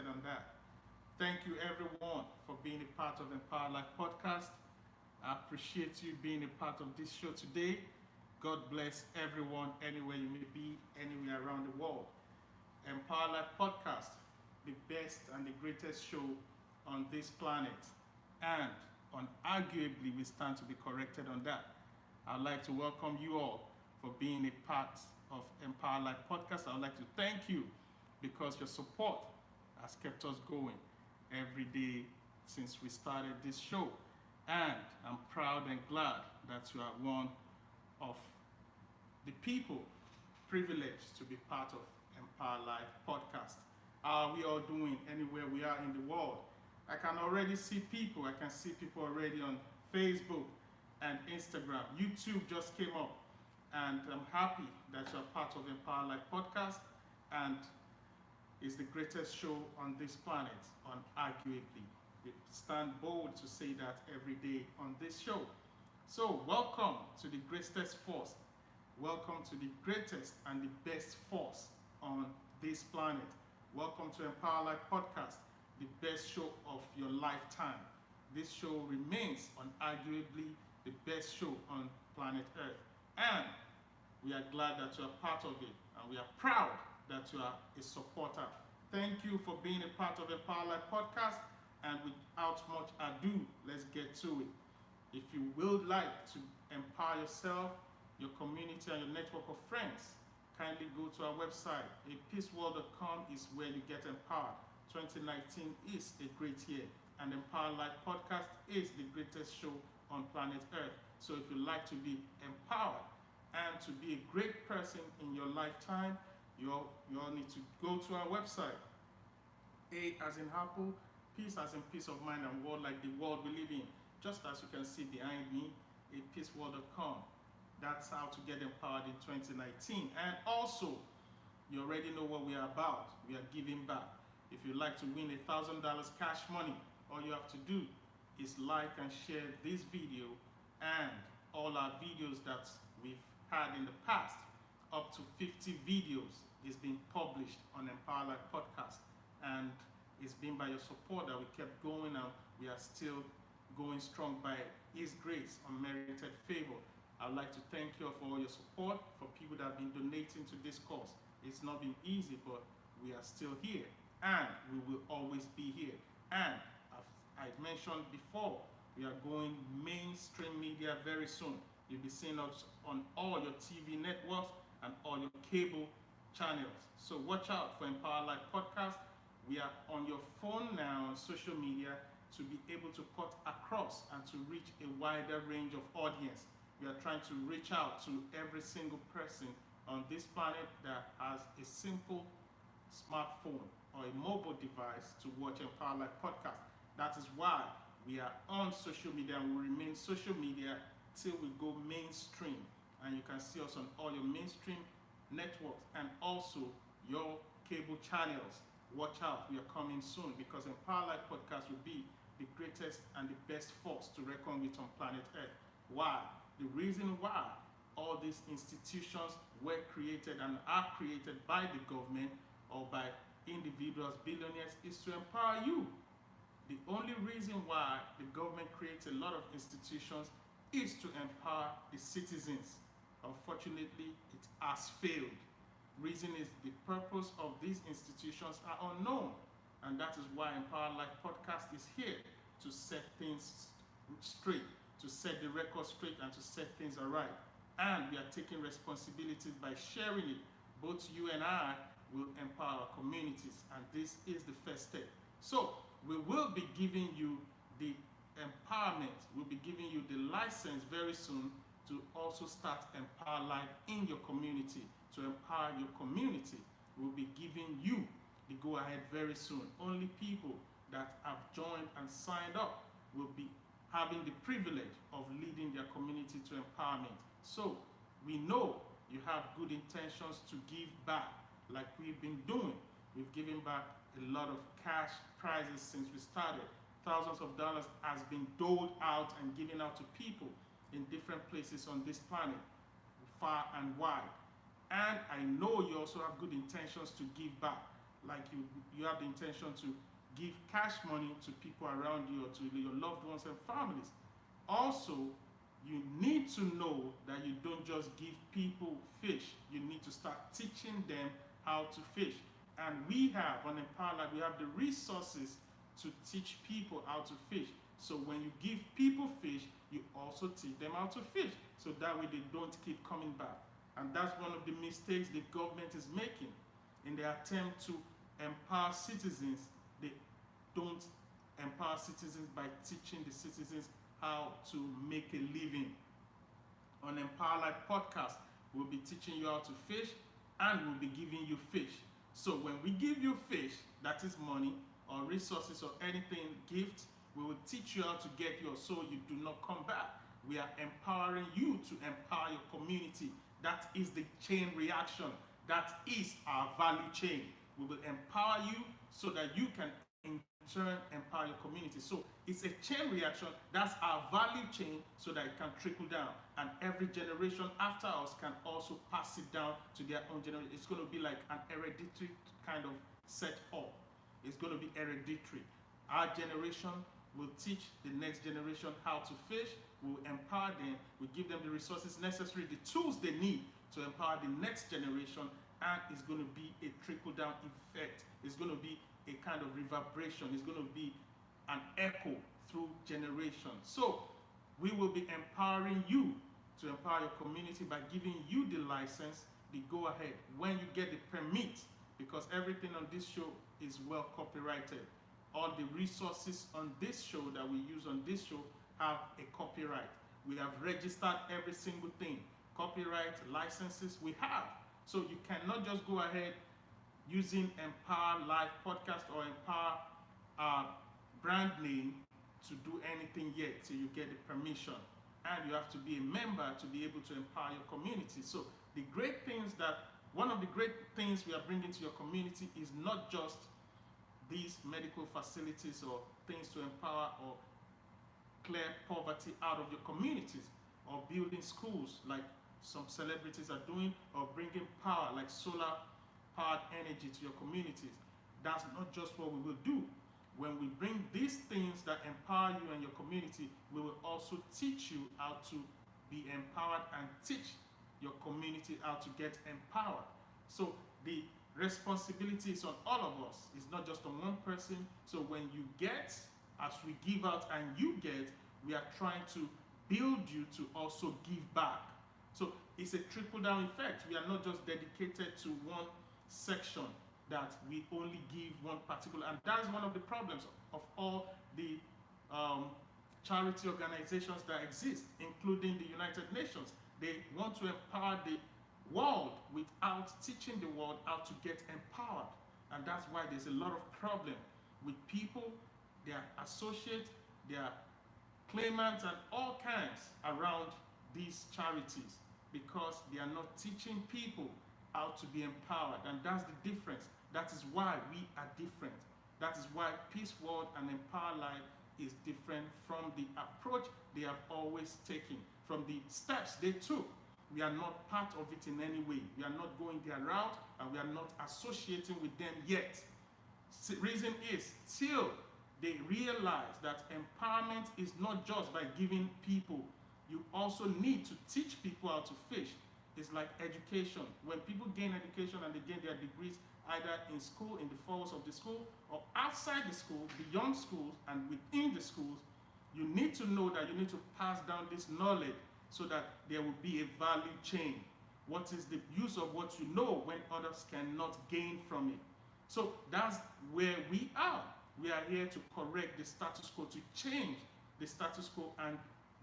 corrected on that. Thank you, everyone, for being a part of Empower Life Podcast. I appreciate you being a part of this show today. God bless everyone, anywhere you may be, anywhere around the world. Empower Life Podcast, the best and the greatest show on this planet. And unarguably, we stand to be corrected on that. I'd like to welcome you all for being a part of Empower Life Podcast. I'd like to thank you because your support has kept us going every day since we started this show. And I'm proud and glad that you are one of the people privileged to be part of Empower Life Podcast. How are we all doing anywhere we are in the world? I can already see people. I can see people already on Facebook and Instagram. YouTube just came up. And I'm happy that you're part of Empower Life Podcast. And it's the greatest show on this planet, unarguably. We stand bold to say that every day on this show. So, welcome to the greatest force. Welcome to the greatest and the best force on this planet. Welcome to Empower Life Podcast, the best show of your lifetime. This show remains unarguably the best show on planet Earth. And we are glad that you are part of it. And we are proud that you are a supporter. Thank you for being a part of Empower Life Podcast. And without much ado, let's get to it. If you would like to empower yourself, your community, and your network of friends, kindly go to our website. apeaceworld.com is where you get empowered. 2019 is a great year, and Empower Life Podcast is the greatest show on planet Earth. So if you like to be empowered and to be a great person in your lifetime, you all need to go to our website. A as in apple, peace as in peace of mind, and world like the world we live in. Just as you can see behind me, apeaceworld.com. That's how to get empowered in 2019. And also, you already know what we are about. We are giving back. If you'd like to win $1,000 cash money, all you have to do is like and share this video and all our videos that we've had in the past. Up to 50 videos is being published on Empower Life Podcast. And it's been by your support that we kept going, and we are still going strong by His grace, unmerited favor. I'd like to thank you all for all your support, for people that have been donating to this cause. It's not been easy, but we are still here, and we will always be here. And as I mentioned before, we are going mainstream media very soon. You'll be seeing us on all your TV networks and all your cable channels. So watch out for Empower Life Podcast. We are on your phone now on social media to be able to cut across and to reach a wider range of audience. We are trying to reach out to every single person on this planet that has a simple smartphone or a mobile device to watch Empower Life Podcast. That is why we are on social media and will remain social media till we go mainstream. And you can see us on all your mainstream networks and also your cable channels. Watch out, we are coming soon, because Empower Life Podcast will be the greatest and the best force to reckon with on planet Earth. Why? The reason why all these institutions were created and are created by the government or by individuals, billionaires, is to empower you. The only reason why the government creates a lot of institutions is to empower the citizens. Unfortunately, it has failed. Reason is the purpose of these institutions are unknown, and that is why Empower Life Podcast is here to set things straight, to set the record straight, and to set things aright. And we are taking responsibilities by sharing it. Both you and I will empower our communities, and this is the first step. So we will be giving you the empowerment, we'll be giving you the license very soon to also start Empower Life in your community. To empower your community, we'll be giving you the go-ahead very soon. Only people that have joined and signed up will be having the privilege of leading their community to empowerment. So we know you have good intentions to give back like we've been doing. We've given back a lot of cash prizes since we started. Thousands of dollars has been doled out and given out to people in different places on this planet, far and wide. And I know you also have good intentions to give back. like you have the intention to give cash money to people around you or to your loved ones and families. Also, you need to know that you don't just give people fish. You need to start teaching them how to fish. And we have on Empower Life, we have the resources to teach people how to fish. So when you give people fish, you also teach them how to fish. So that way they don't keep coming back. And that's one of the mistakes the government is making in their attempt to empower citizens. They don't empower citizens by teaching the citizens how to make a living. On Empower Life podcast, we'll be teaching you how to fish and we'll be giving you fish. So when we give you fish, that is money or resources or anything, gifts, we will teach you how to get yours so you do not come back. We are empowering you to empower your community. That is the chain reaction. That is our value chain. We will empower you so that you can in turn empower your community. So it's a chain reaction. That's our value chain so that it can trickle down. And every generation after us can also pass it down to their own generation. It's going to be like an hereditary kind of setup. It's going to be hereditary. Our generation will teach the next generation how to fish. We'll empower them. We'll give them the resources necessary, the tools they need to empower the next generation. And it's going to be a trickle-down effect. It's going to be a kind of reverberation. It's going to be an echo through generations. So we will be empowering you to empower your community by giving you the license, the go-ahead, when you get the permit, because everything on this show is well copyrighted. All the resources on this show that we use on this show have a copyright. We have registered every single thing. Copyright, licenses, we have. So you cannot just go ahead using Empower Live Podcast or Empower brand name to do anything yet till you get the permission. And you have to be a member to be able to empower your community. So one of the great things we are bringing to your community is not just these medical facilities or things to empower or clear poverty out of your communities, or building schools like some celebrities are doing, or bringing power like solar powered energy to your communities. That's not just what we will do. When we bring these things that empower you and your community, we will also teach you how to be empowered and teach your community how to get empowered. So the responsibility is on all of us. It's not just on one person. So when you get, as we give out and you get, we are trying to build you to also give back. So it's a trickle-down effect. We are not just dedicated to one section, that we only give one particular, and that is one of the problems of all the charity organizations that exist, including the United Nations. They want to empower the world without teaching the world how to get empowered. And that's why there's a lot of problem with people, their associates, their claimants, and all kinds around these charities, because they are not teaching people how to be empowered. And that's the difference. That is why we are different. That is why Peace World and Empower Life is different from the approach they have always taken, from the steps they took. We are not part of it in any way. We are not going their route, and we are not associating with them yet. The reason is, till they realize that empowerment is not just by giving people. You also need to teach people how to fish. It's like education. When people gain education and they gain their degrees, either in school, in the four walls of the school, or outside the school, beyond schools, and within the schools, you need to know that you need to pass down this knowledge so that there will be a value chain. What is the use of what you know when others cannot gain from it? So that's where we are. We are here to correct the status quo, to change the status quo and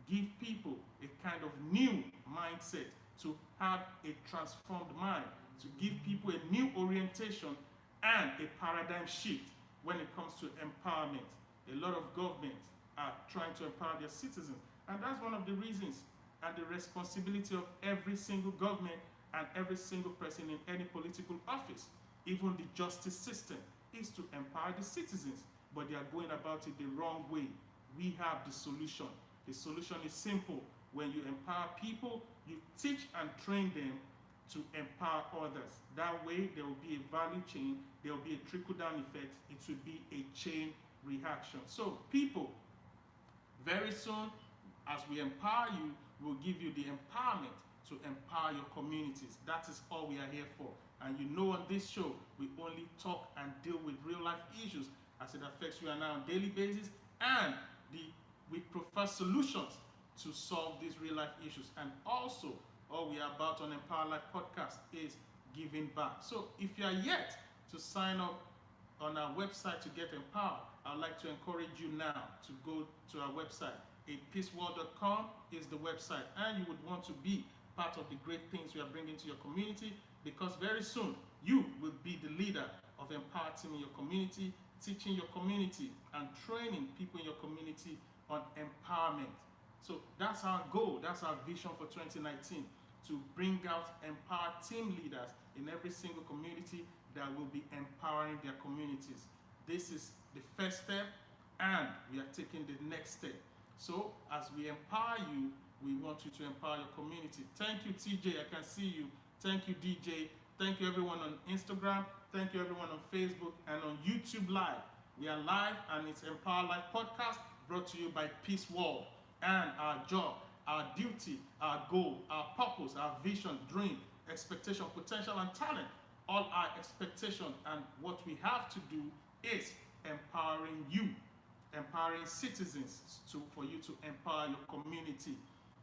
give people a kind of new mindset, to have a transformed mind, to give people a new orientation and a paradigm shift when it comes to empowerment. A lot of governments are trying to empower their citizens, and that's one of the reasons and the responsibility of every single government and every single person in any political office, even the justice system, is to empower the citizens, but they are going about it the wrong way. We have the solution. The solution is simple. When you empower people, you teach and train them to empower others. That way, there will be a value chain, there will be a trickle-down effect, it will be a chain reaction. So, people, very soon, as we empower you, we'll give you the empowerment to empower your communities. That is all we are here for. And you know, on this show, we only talk and deal with real life issues as it affects you and I on a daily basis, and we prefer solutions to solve these real life issues. And also, all we are about on Empower Life Podcast is giving back. So if you are yet to sign up on our website to get empowered, I'd like to encourage you now to go to our website. apeaceworld.com is the website, and you would want to be part of the great things we are bringing to your community, because very soon you will be the leader of Empower Team in your community, teaching your community and training people in your community on empowerment. So that's our goal, that's our vision for 2019, to bring out empowered team leaders in every single community that will be empowering their communities. This is the first step, and we are taking the next step. So as we empower you, we want you to empower your community. Thank you, TJ. I can see you. Thank you, DJ. Thank you, everyone on Instagram. Thank you, everyone on Facebook and on YouTube Live. We are live, and it's Empower Life Podcast, brought to you by Peace World. And our job, our duty, our goal, our purpose, our vision, dream, expectation, potential, and talent, all our expectation and what we have to do is empowering you, empowering citizens for you to empower your community.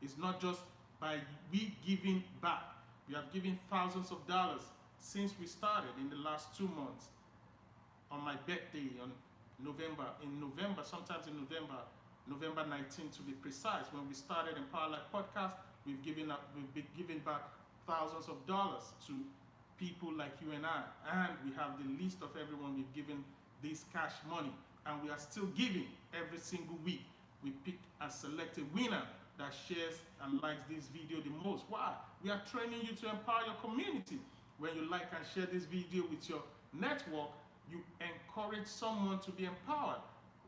It's not just by we giving back. We have given thousands of dollars since we started in the last 2 months. On my birthday, sometimes in November 19 to be precise, when we started Empower Life Podcast, we've been giving back thousands of dollars to people like you and I. And we have the list of everyone we've given this cash money. And we are still giving every single week. We pick and select a winner that shares and likes this video the most. Why? We are training you to empower your community. When you like and share this video with your network, you encourage someone to be empowered.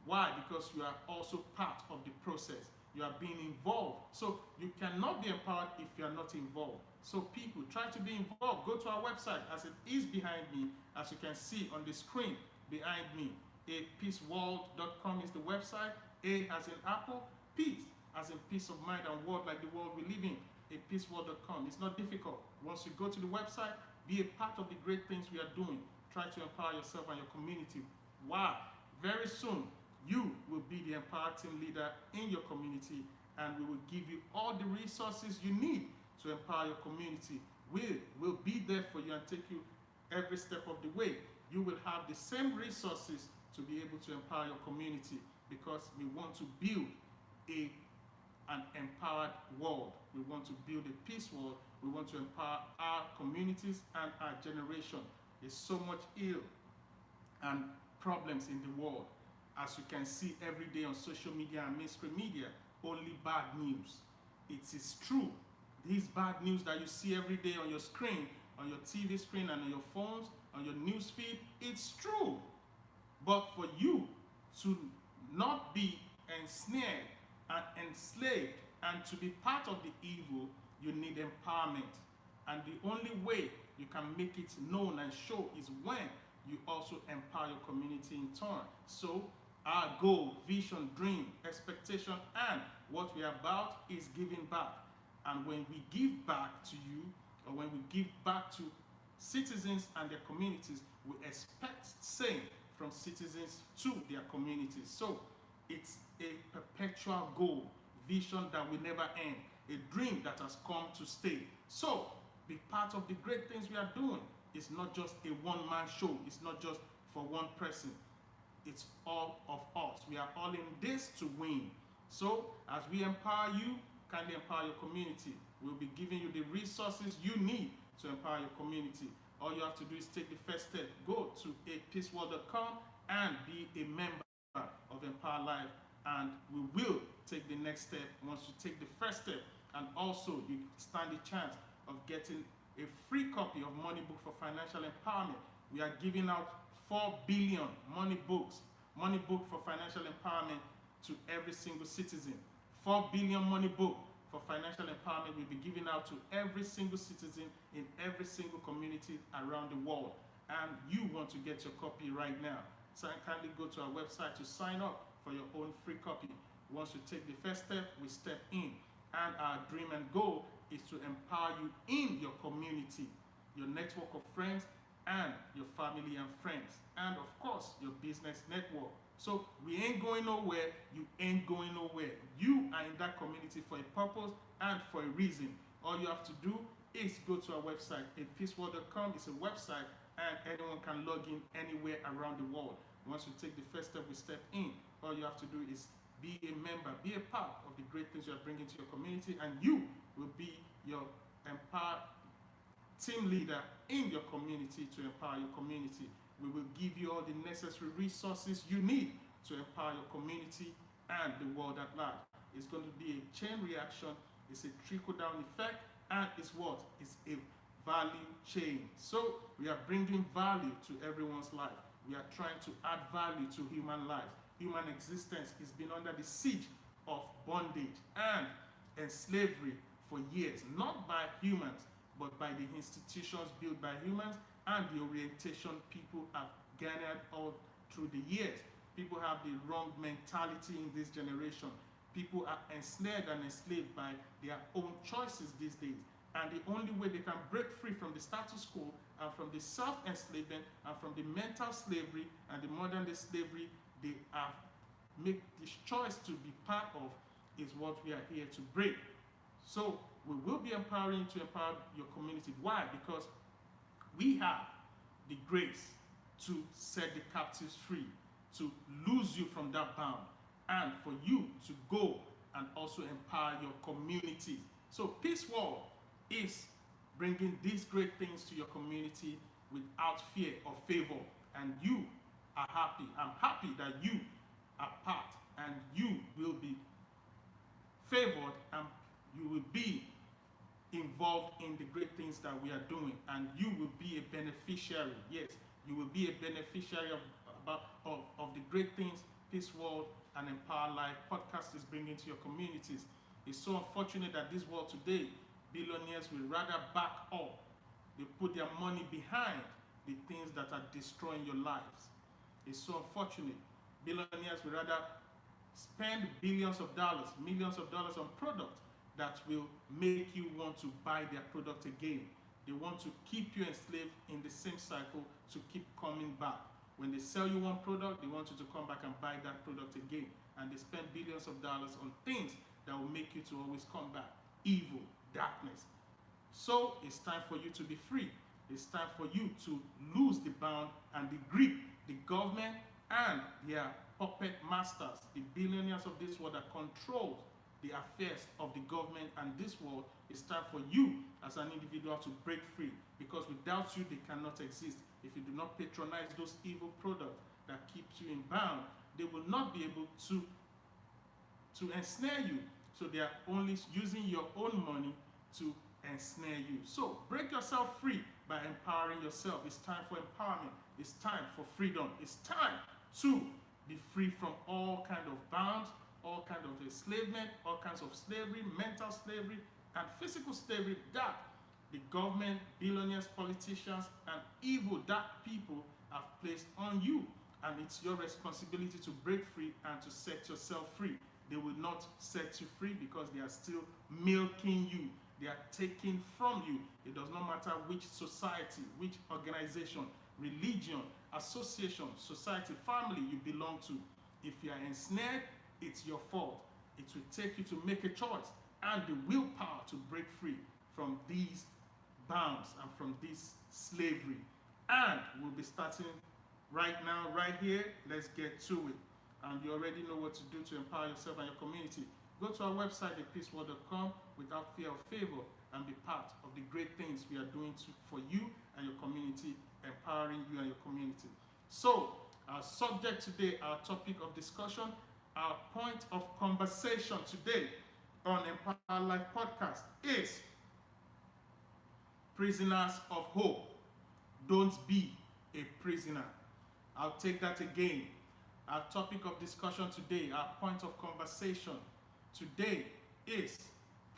Why? Because you are also part of the process. You are being involved. So you cannot be empowered if you are not involved. So people, try to be involved. Go to our website, as it is behind me, as you can see on the screen behind me. apeaceworld.com is the website. A as in Apple, peace as in peace of mind and world like the world we live in. apeaceworld.com. It's not difficult. Once you go to the website, be a part of the great things we are doing. Try to empower yourself and your community. Why? Very soon, you will be the empowered team leader in your community, and we will give you all the resources you need to empower your community. We'll be there for you and take you every step of the way. You will have the same resources to be able to empower your community, because we want to build an empowered world. We want to build a peace world. We want to empower our communities and our generation. There's so much ill and problems in the world. As you can see every day on social media and mainstream media, only bad news. It is true. These bad news that you see every day on your screen, on your TV screen and on your phones, on your news feed, it's true. But for you to not be ensnared and enslaved and to be part of the evil, you need empowerment. And the only way you can make it known and show is when you also empower your community in turn. So our goal, vision, dream, expectation, and what we are about is giving back. And when we give back to you, or when we give back to citizens and their communities, we expect same from citizens to their communities. So it's a perpetual goal, vision that will never end, a dream that has come to stay. So be part of the great things we are doing. It's not just a one-man show. It's not just for one person. It's all of us. We are all in this to win. So as we empower you, kindly empower your community. We'll be giving you the resources you need to empower your community. All you have to do is take the first step. Go to apeaceworld.com and be a member of Empower Life, and we will take the next step once you take the first step. And also, you stand the chance of getting a free copy of Money Book for Financial Empowerment. We are giving out 4 billion money book for financial empowerment to every single citizen. 4 billion money book for financial empowerment will be given out to every single citizen in every single community around the world. And you want to get your copy right now. So kindly go to our website to sign up for your own free copy. Once you take the first step, we step in. And our dream and goal is to empower you in your community, your network of friends, and your family and friends, and of course, your business network. So we ain't going nowhere, you ain't going nowhere. You are in that community for a purpose and for a reason. All you have to do is go to our website. apeaceworld.com is a website, and anyone can log in anywhere around the world. Once you take the first step, we step in. All you have to do is be a member, be a part of the great things you are bringing to your community, and you will be your empowered team leader in your community to empower your community. We will give you all the necessary resources you need to empower your community and the world at large. It's going to be a chain reaction, it's a trickle-down effect, and it's what? It's a value chain. So we are bringing value to everyone's life. We are trying to add value to human lives. Human existence has been under the siege of bondage and slavery for years, not by humans, but by the institutions built by humans and the orientation people have garnered all through the years. People have the wrong mentality in this generation. People are ensnared and enslaved by their own choices these days. And the only way they can break free from the status quo and from the self-enslavement and from the mental slavery and the modern day slavery they have made this choice to be part of is what we are here to break. So we will be empowering you to empower your community. Why? Because we have the grace to set the captives free, to loose you from that bound, and for you to go and also empower your communities. So Peace World is bringing these great things to your community without fear or favor, and you are happy. I'm happy that you are part, and you will be favored, and you will be involved in the great things that we are doing, and you will be a beneficiary. Yes, you will be a beneficiary of the great things Peace World and Empower Life podcast is bringing to your communities. It's so unfortunate that this world today, billionaires will rather back up. They put their money behind the things that are destroying your lives. It's so unfortunate. Billionaires will rather spend billions of dollars, millions of dollars on products that will make you want to buy their product again. They want to keep you enslaved in the same cycle to keep coming back. When they sell you one product, they want you to come back and buy that product again. And they spend billions of dollars on things that will make you to always come back. Evil, darkness. So it's time for you to be free. It's time for you to lose the bound and the grip the government and their puppet masters, the billionaires of this world that control the affairs of the government and this world. It's time for you as an individual to break free, because without you they cannot exist. If you do not patronize those evil products that keeps you in bound, they will not be able to ensnare you. So they are only using your own money to ensnare you. So break yourself free by empowering yourself. It's time for empowerment. It's time for freedom. It's time to be free from all kinds of bounds, all kinds of enslavement, all kinds of slavery, mental slavery, and physical slavery that the government, billionaires, politicians, and evil dark people have placed on you. And it's your responsibility to break free and to set yourself free. They will not set you free because they are still milking you. They are taking from you. It does not matter which society, which organization, religion, association, society, family you belong to. If you are ensnared, it's your fault. It will take you to make a choice and the willpower to break free from these bounds and from this slavery. And we'll be starting right now, right here. Let's get to it. And you already know what to do to empower yourself and your community. Go to our website at apeaceworld.com without fear or favor and be part of the great things we are doing for you and your community, empowering you and your community. So, our subject today, our topic of discussion, our point of conversation today on Empower Life Podcast is prisoners of hope. Don't be a prisoner. I'll take that again. Our topic of discussion today, our point of conversation today is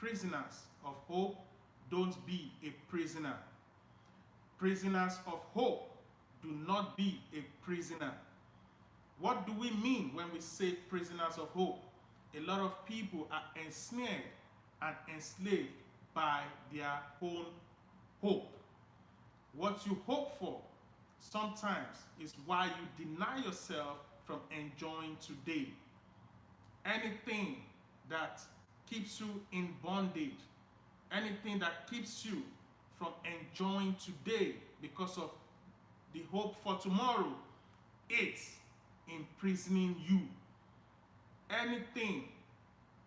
prisoners of hope. Don't be a prisoner. Prisoners of hope. Do not be a prisoner. What do we mean when we say prisoners of hope? A lot of people are ensnared and enslaved by their own hope. What you hope for sometimes is why you deny yourself from enjoying today. Anything that keeps you in bondage, anything that keeps you from enjoying today because of the hope for tomorrow, it's imprisoning you. Anything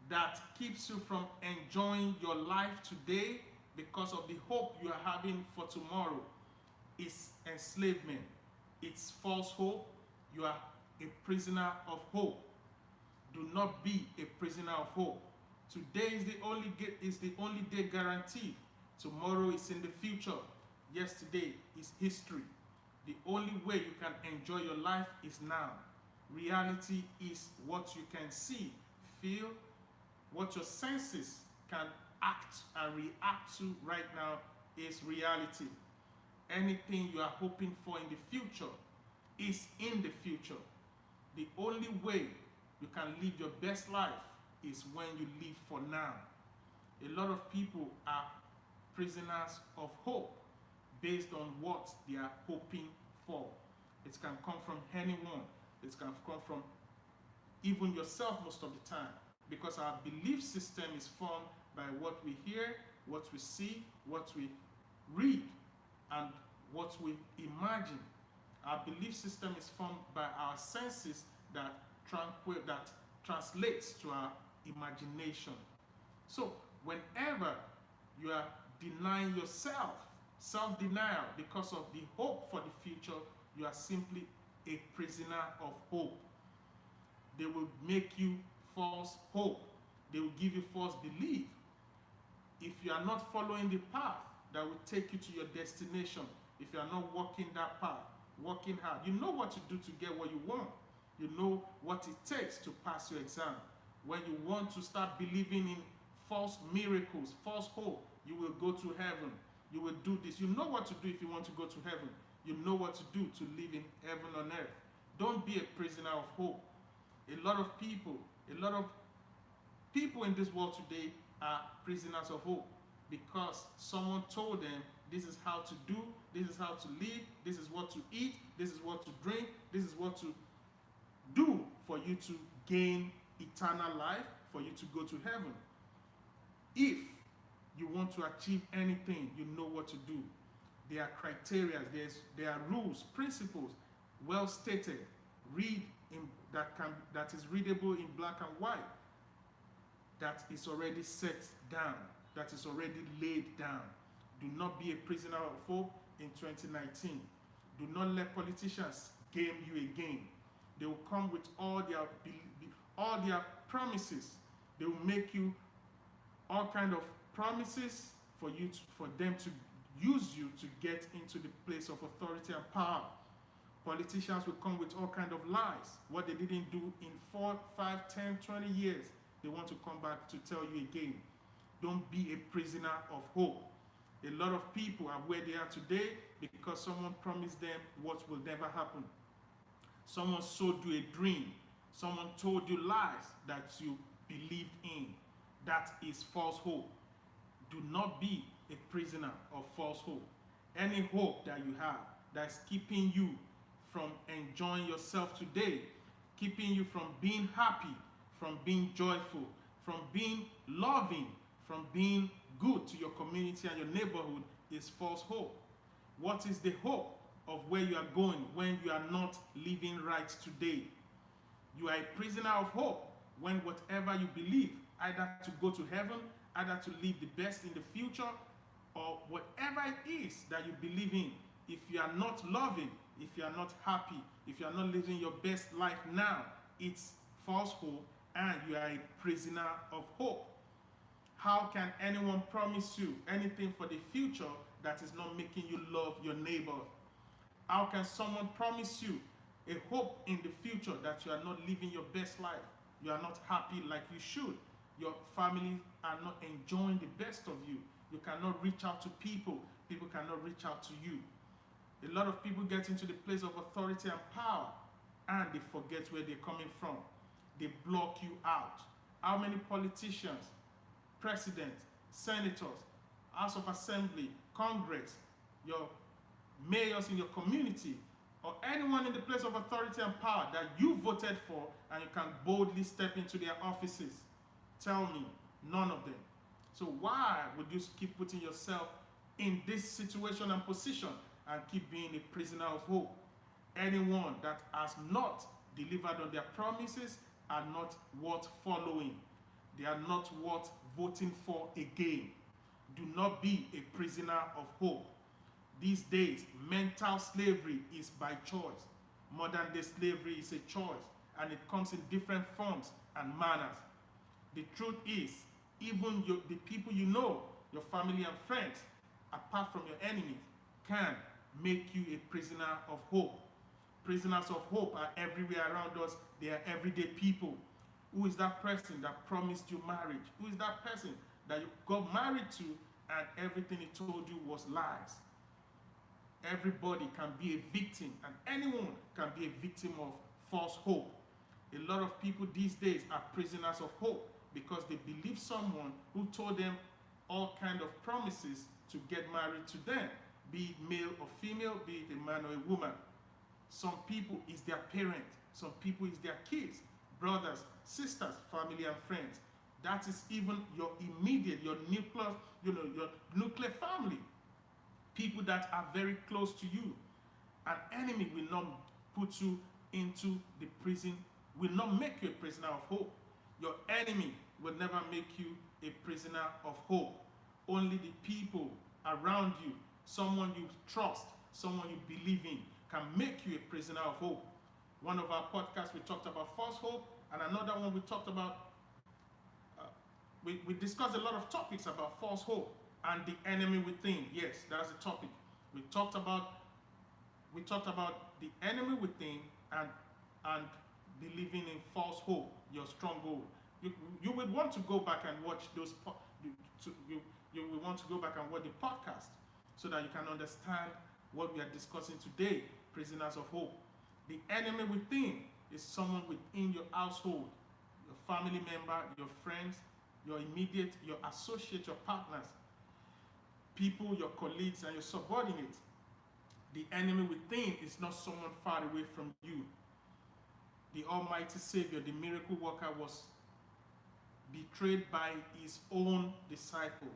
that keeps you from enjoying your life today because of the hope you are having for tomorrow is enslavement. It's false hope. You are a prisoner of hope. Do not be a prisoner of hope. Today is the only day guaranteed. Tomorrow is in the future. Yesterday is history. The only way you can enjoy your life is now. Reality is what you can see, feel, what your senses can act and react to right now is reality. Anything you are hoping for in the future is in the future. The only way you can live your best life is when you live for now. A lot of people are prisoners of hope based on what they are hoping for. It can come from anyone. It can come from even yourself most of the time, because our belief system is formed by what we hear, what we see, what we read, and what we imagine. Our belief system is formed by our senses that translates to our imagination. So whenever you are denying yourself, self-denial because of the hope for the future, you are simply a prisoner of hope. They will make you false hope. They will give you false belief. If you are not following the path that will take you to your destination, if you are not walking that path, working hard, you know what to do to get what you want. You know what it takes to pass your exam. When you want to start believing in false miracles, false hope, you will go to heaven. You will do this. You know what to do if you want to go to heaven. You know what to do to live in heaven on earth. Don't be a prisoner of hope. A lot of people in this world today are prisoners of hope because someone told them this is how to do, this is how to live, this is what to eat, this is what to drink, this is what to do for you to gain eternal life, for you to go to heaven. If you want to achieve anything, you know what to do. There are criteria, there are rules, principles, well stated, that is readable in black and white, that is already set down, that is already laid down. Do not be a prisoner of hope in 2019. Do not let politicians game you again. They will come with all their promises. They will make you all kind of promises for them to use you to get into the place of authority and power. Politicians will come with all kind of lies. What they didn't do in 4, 5, 10, 20 years, they want to come back to tell you again. Don't be a prisoner of hope. A lot of people are where they are today because someone promised them what will never happen. Someone sold you a dream. Someone told you lies that you believed in. That is false hope. Do not be a prisoner of false hope. Any hope that you have that's keeping you from enjoying yourself today, keeping you from being happy, from being joyful, from being loving, from being good to your community and your neighborhood is false hope. What is the hope of where you are going when you are not living right today? You are a prisoner of hope when whatever you believe, either to go to heaven, either to live the best in the future, or whatever it is that you believe in, if you are not loving, if you are not happy, if you are not living your best life now, it's false hope and you are a prisoner of hope. How can anyone promise you anything for the future that is not making you love your neighbor? How can someone promise you a hope in the future that you are not living your best life? You are not happy like you should. Your family are not enjoying the best of you. You cannot reach out to people. People cannot reach out to you. A lot of people get into the place of authority and power and they forget where they're coming from. They block you out. How many politicians, presidents, senators, House of Assembly, Congress, your mayors in your community, or anyone in the place of authority and power that you voted for and you can boldly step into their offices? Tell me, none of them. So why would you keep putting yourself in this situation and position and keep being a prisoner of hope? Anyone that has not delivered on their promises are not worth following. They are not worth voting for again. Do not be a prisoner of hope. These days, mental slavery is by choice. Modern day slavery is a choice, and it comes in different forms and manners. The truth is, even the people you know, your family and friends, apart from your enemies, can make you a prisoner of hope. Prisoners of hope are everywhere around us. They are everyday people. Who is that person that promised you marriage? Who is that person that you got married to and everything he told you was lies? Everybody can be a victim, and anyone can be a victim of false hope. A lot of people these days are prisoners of hope because they believe someone who told them all kind of promises to get married to them, be it male or female, be it a man or a woman. Some people is their parent, some people is their kids, brothers, sisters, family and friends. That is even your immediate, your nuclear family. People that are very close to you. An enemy will not put you into the prison, will not make you a prisoner of hope. Your enemy will never make you a prisoner of hope. Only the people around you, someone you trust, someone you believe in, can make you a prisoner of hope. One of our podcasts, we talked about false hope, and another one we talked about, we discussed a lot of topics about false hope and the enemy within. Yes, that's the topic. We talked about the enemy within and believing in false hope, your stronghold. You would want to go back and watch those. You will want to go back and watch the podcast so that you can understand what we are discussing today. Prisoners of hope. The enemy within is someone within your household, your family member, your friends, your immediate, your associate, your partners, people, your colleagues, and your subordinates. The enemy within is not someone far away from you. The Almighty Savior, the miracle worker, was betrayed by his own disciple.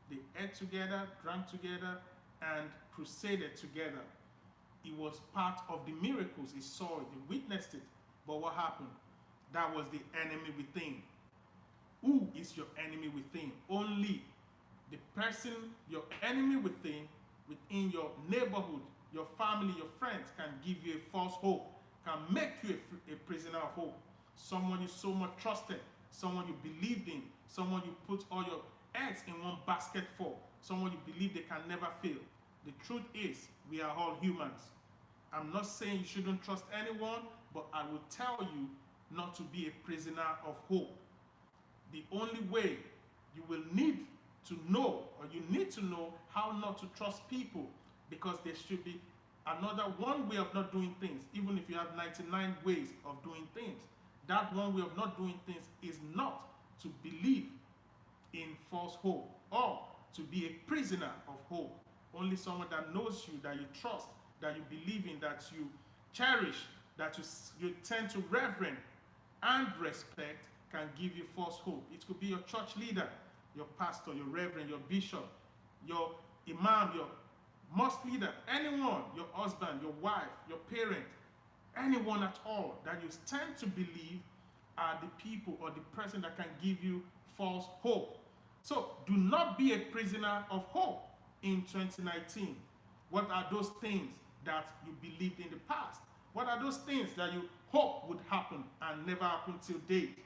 They ate together, drank together, and crusaded together. It was part of the miracles. He saw it, he witnessed it. But what happened? That was the enemy within. Who is your enemy within? Only the person, your enemy within your neighborhood, your family, your friends, can give you a false hope, can make you a prisoner of hope. Someone you so much trusted, someone you believed in, someone you put all your eggs in one basket for, someone you believe they can never fail. The truth is, we are all humans. I'm not saying you shouldn't trust anyone, but I will tell you not to be a prisoner of hope. The only way you will need to know, or you need to know how not to trust people, because there should be another one way of not doing things. Even if you have 99 ways of doing things, that one way of not doing things is not to believe in false hope or to be a prisoner of hope. Only someone that knows you, that you trust, that you believe in, that you cherish, that you tend to reverence and respect, can give you false hope. It could be your church leader, your pastor, your reverend, your bishop, your imam, your mosque leader, anyone, your husband, your wife, your parent, anyone at all that you tend to believe are the people or the person that can give you false hope. So do not be a prisoner of hope in 2019. What are those things that you believed in the past? What are those things that you hope would happen and never happen till date?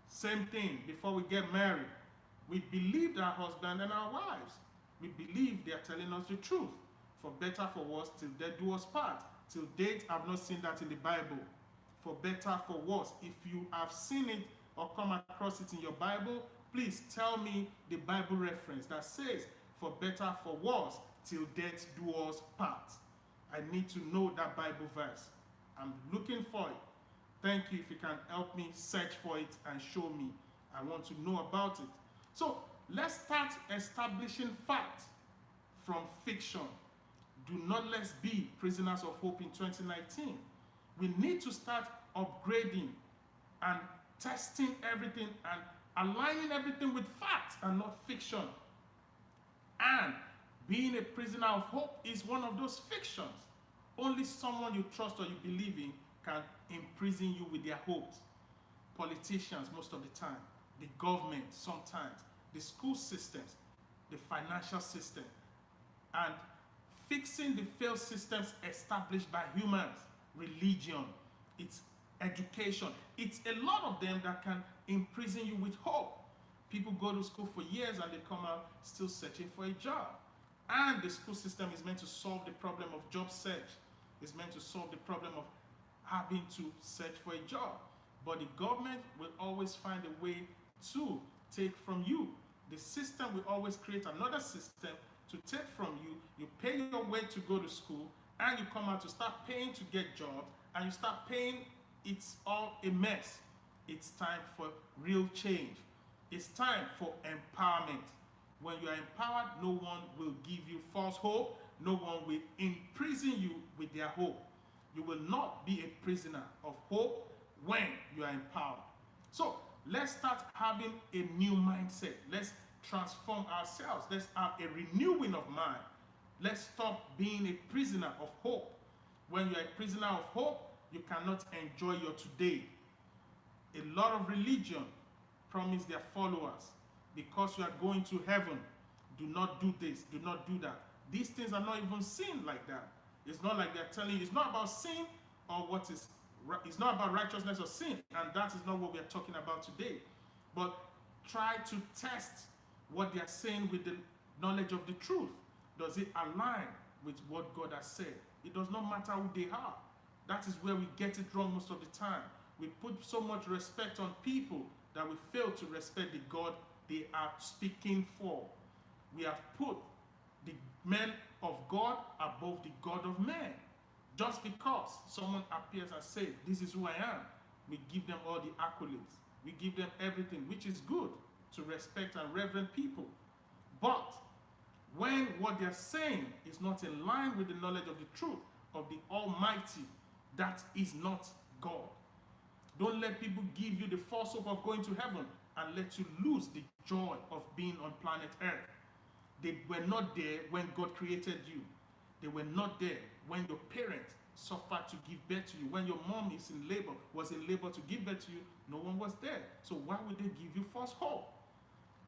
Same thing, before we get married, we believed our husband and our wives. We believe they are telling us the truth. For better, for worse, till death do us part. Till date, I've not seen that in the Bible. For better, for worse. If you have seen it or come across it in your Bible, please tell me the Bible reference that says, for better, for worse, till death do us part. I need to know that Bible verse. I'm looking for it. Thank you if you can help me search for it and show me. I want to know about it. So let's start establishing facts from fiction. Do not let's be prisoners of hope in 2019. We need to start upgrading and testing everything and aligning everything with facts and not fiction. And being a prisoner of hope is one of those fictions. Only someone you trust or you believe in can imprison you with their hopes. Politicians most of the time, the government sometimes, the school systems, the financial system, and fixing the failed systems established by humans, religion, it's education. It's a lot of them that can imprison you with hope. People go to school for years and they come out still searching for a job. And the school system is meant to solve the problem of job search. It's meant to solve the problem of having to search for a job. But the government will always find a way to take from you. The system will always create another system to take from you. You pay your way to go to school, and you come out to start paying to get jobs, and you start paying. It's all a mess. It's time for real change. It's time for empowerment. When you are empowered, no one will give you false hope. No one will imprison you with their hope. You will not be a prisoner of hope when you are empowered. So let's start having a new mindset. Let's transform ourselves. Let's have a renewing of mind. Let's stop being a prisoner of hope. When you're a prisoner of hope, you cannot enjoy your today. A lot of religion promise their followers, because you are going to heaven, do not do this, do not do that. These things are not even seen like that. It's not like they're telling you, it's not about sin or what is, it's not about righteousness or sin, and that is not what we are talking about today. But try to test what they are saying with the knowledge of the truth. Does it align with what God has said? It does not matter who they are. That is where we get it wrong most of the time. We put so much respect on people that we fail to respect the God they are speaking for. We have put the men of God above the God of men. Just because someone appears and says, this is who I am, we give them all the accolades. We give them everything, which is good to respect and reverend people. But when what they're saying is not in line with the knowledge of the truth of the Almighty, that is not God. Don't let people give you the false hope of going to heaven and let you lose the joy of being on planet Earth. They were not there when God created you. They were not there when your parents suffered to give birth to you. When your mom was in labor to give birth to you, no one was there. So why would they give you false hope?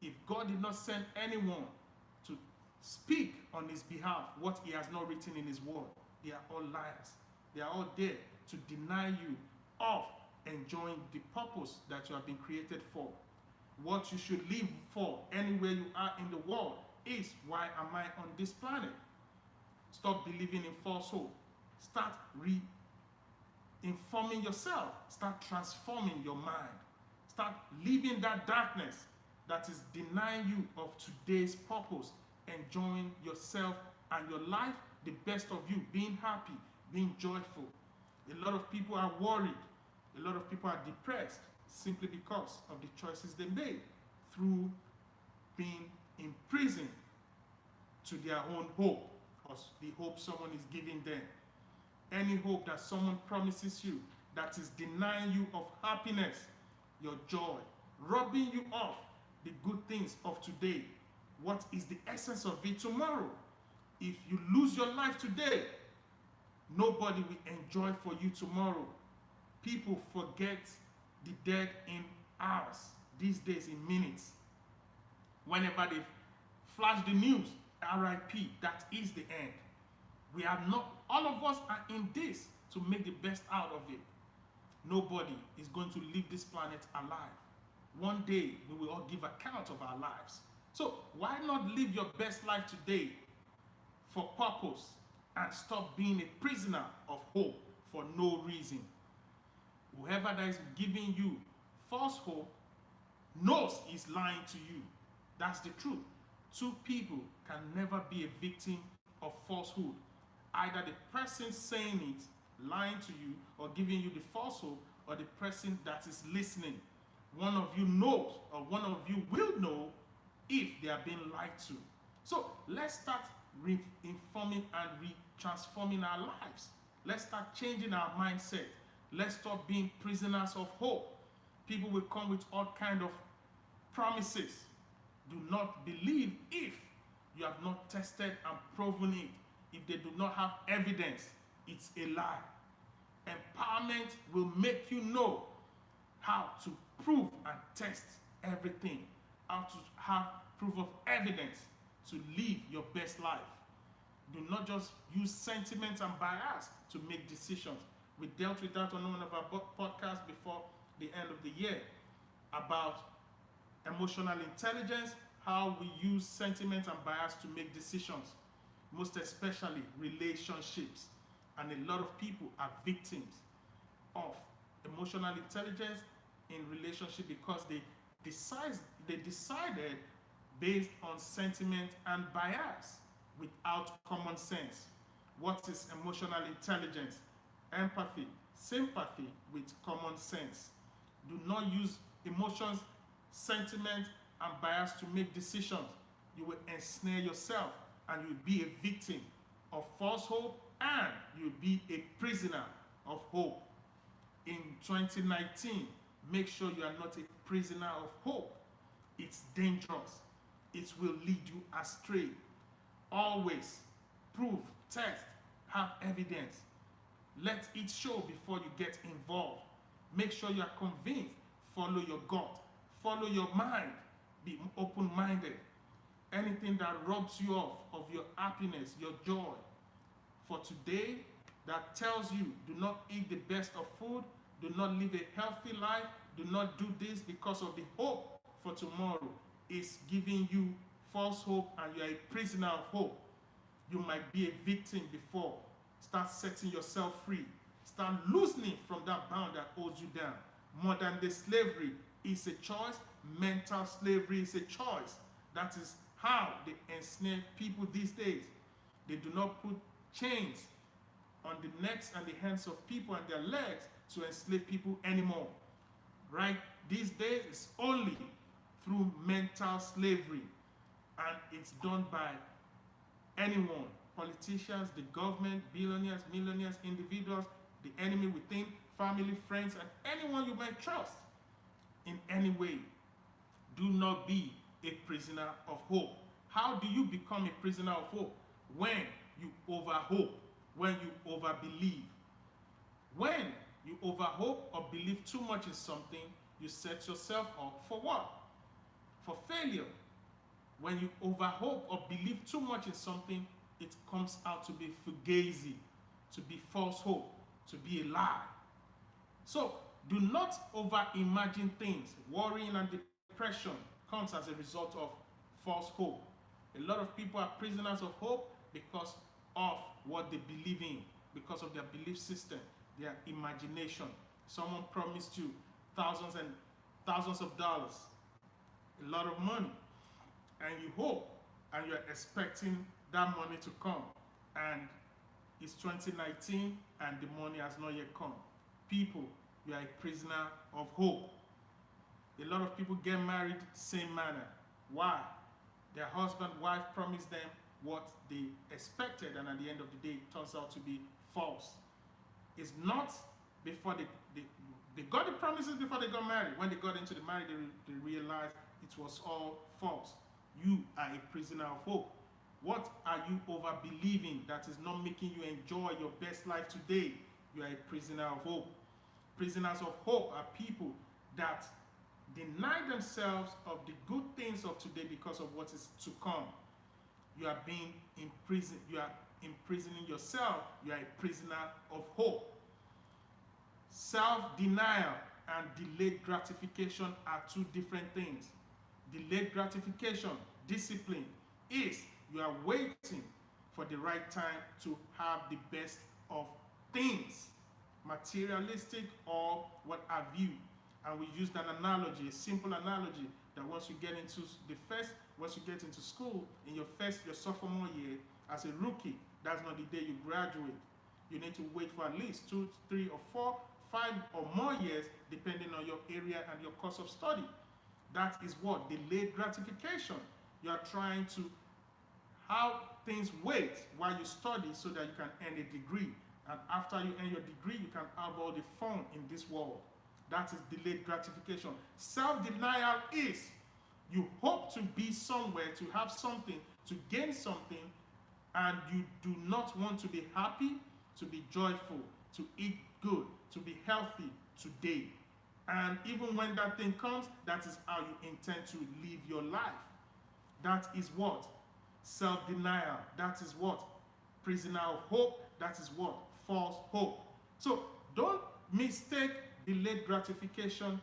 If God did not send anyone to speak on his behalf what he has not written in his word, they are all liars. They are all there to deny you of enjoying the purpose that you have been created for. What you should live for anywhere you are in the world is, why am I on this planet? Stop believing in false hope. Start informing yourself. Start transforming your mind. Start leaving that darkness that is denying you of today's purpose, enjoying yourself and your life, the best of you, being happy, being joyful. A lot of people are worried. A lot of people are depressed simply because of the choices they made through being imprisoned to their own hope, or the hope someone is giving them. Any hope that someone promises you that is denying you of happiness, your joy, robbing you of the good things of today. What is the essence of it tomorrow? If you lose your life today, nobody will enjoy for you tomorrow. People forget the dead in hours, these days in minutes. Whenever they flash the news, RIP, that is the end. We are not, all of us are in this to make the best out of it. Nobody is going to leave this planet alive. One day, we will all give account of our lives. So why not live your best life today for purpose and stop being a prisoner of hope for no reason? Whoever that is giving you false hope knows he's lying to you. That's the truth. Two people can never be a victim of falsehood. Either the person saying it, lying to you, or giving you the false hope, or the person that is listening. One of you knows, or one of you will know if they are being lied to. So let's start re-informing and re-transforming our lives. Let's start changing our mindset. Let's stop being prisoners of hope. People will come with all kinds of promises. Do not believe if you have not tested and proven it. If they do not have evidence, it's a lie. Empowerment will make you know how to prove and test everything, how to have proof of evidence to live your best life. Do not just use sentiments and bias to make decisions. We dealt with that on one of our podcasts before the end of the year about emotional intelligence, how we use sentiments and bias to make decisions, most especially relationships. And a lot of people are victims of emotional intelligence in relationship because they decided based on sentiment and bias without common sense. What is emotional intelligence? Empathy, sympathy with common sense. Do not use emotions, sentiment, and bias to make decisions. You will ensnare yourself and you will be a victim of false hope, and you will be a prisoner of hope. In 2019, make sure you are not a prisoner of hope. It's dangerous. It will lead you astray. Always prove, test, have evidence. Let it show before you get involved. Make sure you are convinced. Follow your gut. Follow your mind. Be open-minded. Anything that robs you of your happiness, your joy for today, that tells you do not eat the best of food, do not live a healthy life, do not do this because of the hope for tomorrow, is giving you false hope, and you are a prisoner of hope. You might be a victim before. Start setting yourself free. Start loosening from that bound that holds you down. Modern day slavery is a choice. Mental slavery is a choice. That is how they ensnare people these days. They do not put chains on the necks and the hands of people and their legs to enslave people anymore. Right? These days, it's only through mental slavery, and it's done by anyone. Politicians, the government, billionaires, millionaires, individuals, the enemy within, family, friends, and anyone you might trust in any way. Do not be a prisoner of hope. How do you become a prisoner of hope? When you overhope, when you overbelieve. When you overhope or believe too much in something, you set yourself up for what? For failure. When you overhope or believe too much in something, it comes out to be fugazi, to be false hope, to be a lie. So do not over-imagine things. Worrying and depression comes as a result of false hope. A lot of people are prisoners of hope because of what they believe in, because of their belief system, their imagination. Someone promised you thousands and thousands of dollars, a lot of money, and you hope and you're expecting that money to come, and it's 2019 and the money has not yet come. People, you are a prisoner of hope. A lot of people get married same manner. Why? Their husband, wife promised them what they expected, and at the end of the day, it turns out to be false. It's not before they got the promises before they got married. When they got into the marriage, they realized it was all false. You are a prisoner of hope. What are you over believing that is not making you enjoy your best life today? You are a prisoner of hope. Prisoners of hope are people that deny themselves of the good things of today because of what is to come. You are being imprisoned. You are imprisoning yourself. You are a prisoner of hope. Self-denial and delayed gratification are two different things. Delayed gratification, discipline, is you are waiting for the right time to have the best of things, materialistic or what have you. And we used an analogy, a simple analogy, that once you get into school, in your sophomore year, as a rookie, that's not the day you graduate. You need to wait for at least 2, 3, or 4, 5 or more years, depending on your area and your course of study. That is what? Delayed gratification. You are trying to have things wait while you study so that you can earn a degree. And after you earn your degree, you can have all the fun in this world. That is delayed gratification. Self-denial is you hope to be somewhere, to have something, to gain something, and you do not want to be happy, to be joyful, to eat good, to be healthy today. And even when that thing comes, that is how you intend to live your life. That is what? Self-denial. That is what? Prisoner of hope. That is what? False hope. So don't mistake delayed gratification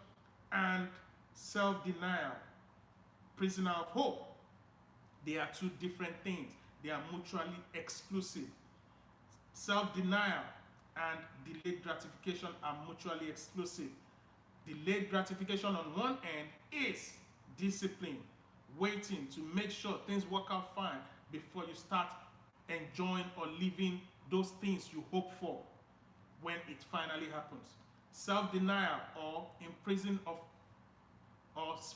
and self-denial. Prisoner of hope. They are two different things. They are mutually exclusive. Self-denial and delayed gratification are mutually exclusive. Delayed gratification on one end is discipline, waiting to make sure things work out fine before you start enjoying or living those things you hope for when it finally happens. Self-denial or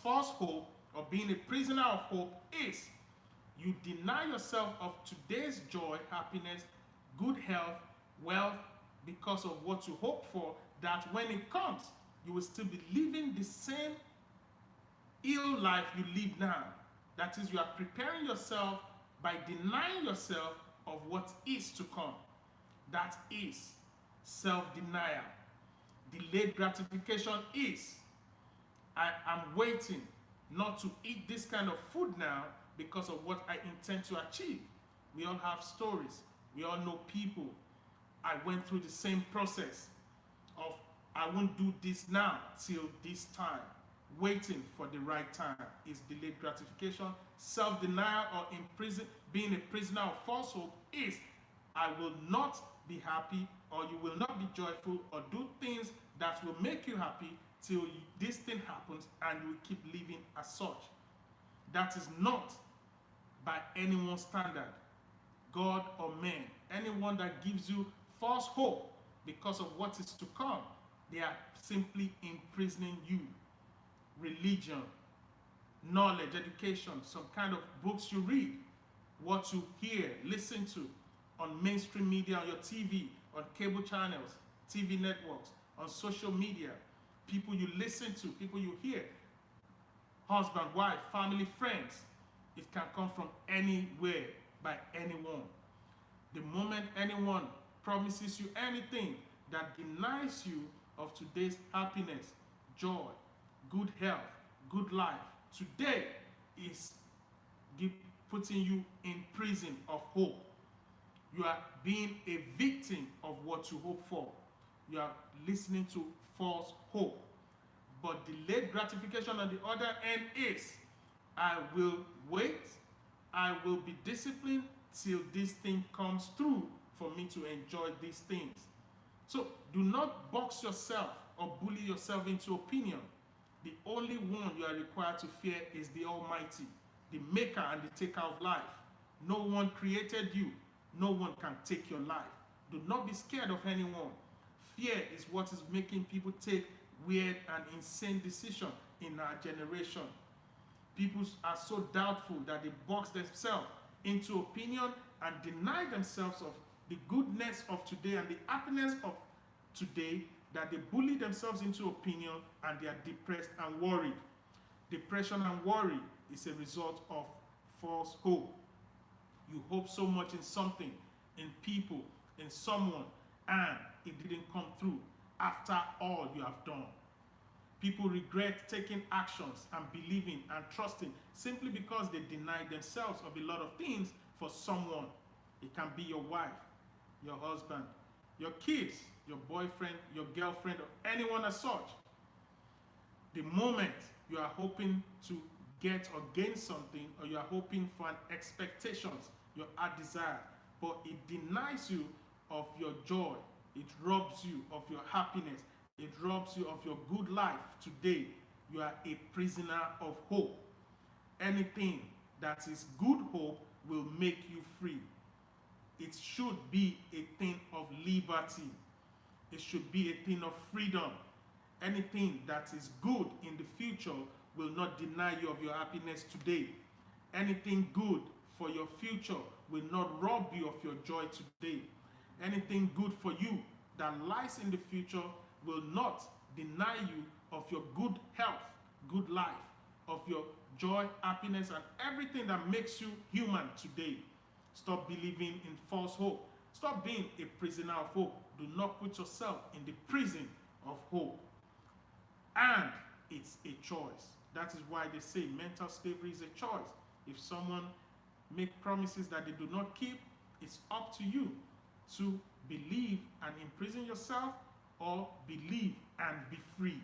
false hope, or being a prisoner of hope, is you deny yourself of today's joy, happiness, good health, wealth, because of what you hope for, that when it comes, you will still be living the same ill life you live now. That is, you are preparing yourself by denying yourself of what is to come. That is self-denial. Delayed gratification is, I am waiting not to eat this kind of food now because of what I intend to achieve. We all have stories. We all know people. I went through the same process of I won't do this now till this time. Waiting for the right time is delayed gratification. Self-denial or being a prisoner of false hope is I will not be happy, or you will not be joyful, or do things that will make you happy till this thing happens, and you will keep living as such. That is not by anyone's standard, God or man. Anyone that gives you false hope because of what is to come, they are simply imprisoning you. Religion, knowledge, education, some kind of books you read, what you hear, listen to on mainstream media, on your TV, on cable channels, TV networks, on social media, people you listen to, people you hear, husband, wife, family, friends. It can come from anywhere by anyone. The moment anyone promises you anything that denies you of today's happiness, joy, good health, good life, today is putting you in prison of hope. You are being a victim of what you hope for. You are listening to false hope. But delayed gratification on the other end is, I will wait, I will be disciplined till this thing comes through for me to enjoy these things. So do not box yourself or bully yourself into opinion. The only one you are required to fear is the Almighty, the maker and the taker of life. No one created you. No one can take your life. Do not be scared of anyone. Fear is what is making people take weird and insane decisions in our generation. People are so doubtful that they box themselves into opinion and deny themselves of the goodness of today and the happiness of today, that they bully themselves into opinion and they are depressed and worried. Depression and worry is a result of false hope. You hope so much in something, in people, in someone, and it didn't come through after all you have done. People regret taking actions and believing and trusting simply because they denied themselves of a lot of things for someone. It can be your wife, your husband, your kids, your boyfriend, your girlfriend, or anyone as such. The moment you are hoping to get or gain something, or you are hoping for an expectations, your heart desire, but it denies you of your joy, it robs you of your happiness, It robs you of your good life. Today, you are a prisoner of hope. Anything that is good hope will make you free. It should be a thing of liberty. It should be a thing of freedom. Anything that is good in the future will not deny you of your happiness today. Anything good for your future will not rob you of your joy today. Anything good for you that lies in the future will not deny you of your good health, good life, of your joy, happiness, and everything that makes you human today. Stop believing in false hope. Stop being a prisoner of hope. Do not put yourself in the prison of hope. And it's a choice. That is why they say mental slavery is a choice. If someone make promises that they do not keep, it's up to you to believe and imprison yourself, or believe and be free.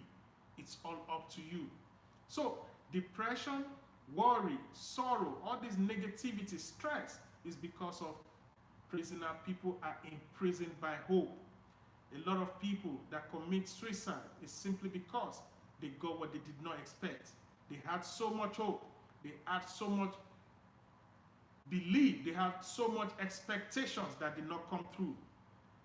It's all up to you. So depression, worry, sorrow, all this negativity, stress is because of prisoner. People are imprisoned by hope. A lot of people that commit suicide is simply because they got what they did not expect. They had so much hope. They had so much belief. They had so much expectations that did not come through.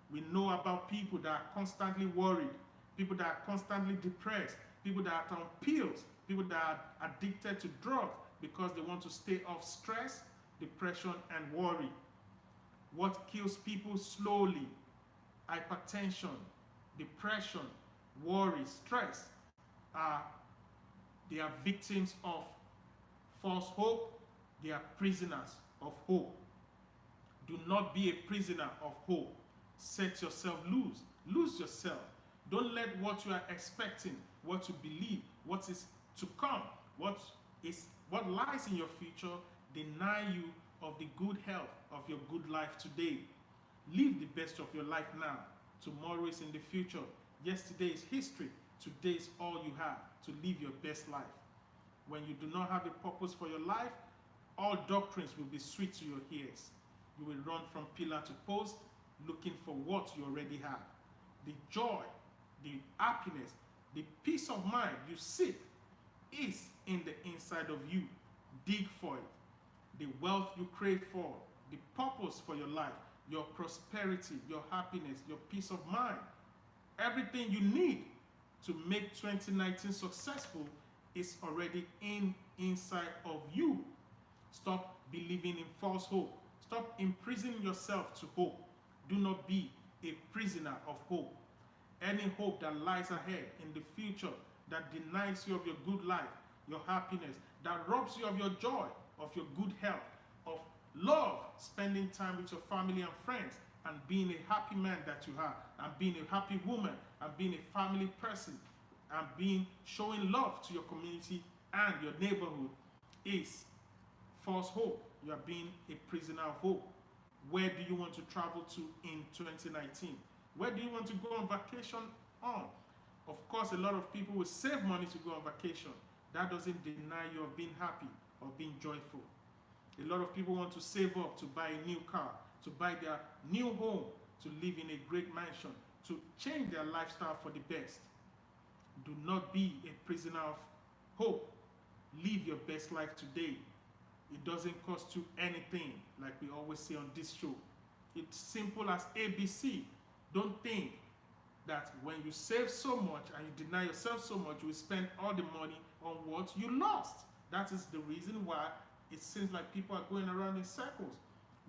We know about people that are constantly worried, people that are constantly depressed, people that are on pills, people that are addicted to drugs because they want to stay off stress, depression, and worry. What kills people slowly? Hypertension, depression, worry, stress. They are victims of false hope. They are prisoners of hope. Do not be a prisoner of hope. Set yourself loose. Lose yourself. Don't let what you are expecting, what you believe, what is to come, what lies in your future deny you of the good health of your good life today. Live the best of your life now. Tomorrow is in the future. Yesterday is history. Today is all you have to live your best life. When you do not have a purpose for your life, all doctrines will be sweet to your ears. You will run from pillar to post, looking for what you already have. The joy, the happiness, the peace of mind you seek is in the inside of you. Dig for it. The wealth you crave for, the purpose for your life, your prosperity, your happiness, your peace of mind, everything you need to make 2019 successful is already inside of you. Stop believing in false hope. Stop imprisoning yourself to hope. Do not be a prisoner of hope. Any hope that lies ahead in the future that denies you of your good life, your happiness, that robs you of your joy, of your good health, of love, spending time with your family and friends, and being a happy man that you are, and being a happy woman, and being a family person, and showing love to your community and your neighborhood is false hope. You are being a prisoner of hope. Where do you want to travel to in 2019? Where do you want to go on vacation on? Of course, a lot of people will save money to go on vacation. That doesn't deny you of being happy or being joyful. A lot of people want to save up to buy a new car, to buy their new home, to live in a great mansion, to change their lifestyle for the best. Do not be a prisoner of hope. Live your best life today. It doesn't cost you anything, like we always say on this show. It's simple as ABC. Don't think that when you save so much and you deny yourself so much, you will spend all the money on what you lost. That is the reason why it seems like people are going around in circles.